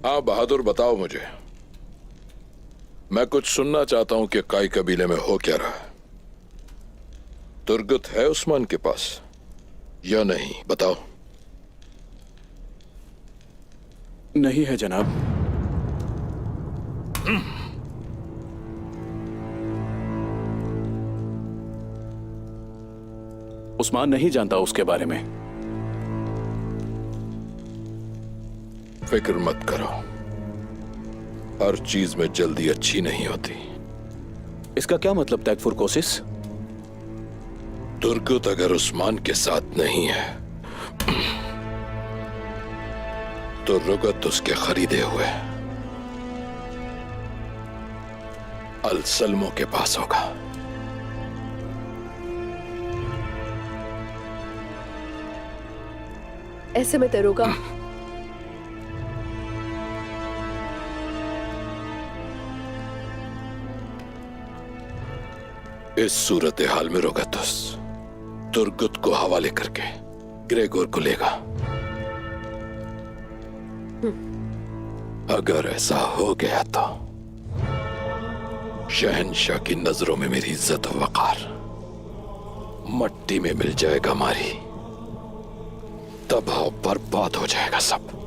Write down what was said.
हाँ बहादुर, बताओ मुझे। मैं कुछ सुनना चाहता हूं कि काई कबीले में हो क्या रहा है। तुर्गत है उस्मान के पास या नहीं, बताओ। नहीं है जनाब। उस्मान नहीं जानता उसके बारे में। फिक्र मत करो, हर चीज में जल्दी अच्छी नहीं होती। इसका क्या मतलब तैगफुर कोसिस? तुर्गत अगर उस्मान के साथ नहीं है तो रुगत उसके खरीदे हुए अल-सल्मो के पास होगा। ऐसे में दरोगा, इस सूरत हाल में रोगतुस तुर्गत को हवाले करके ग्रेगोर को लेगा। अगर ऐसा हो गया तो शहनशाह की नजरों में मेरी इज्जत और वकार मट्टी में मिल जाएगा। मारी तबाह बर्बाद हो जाएगा सब।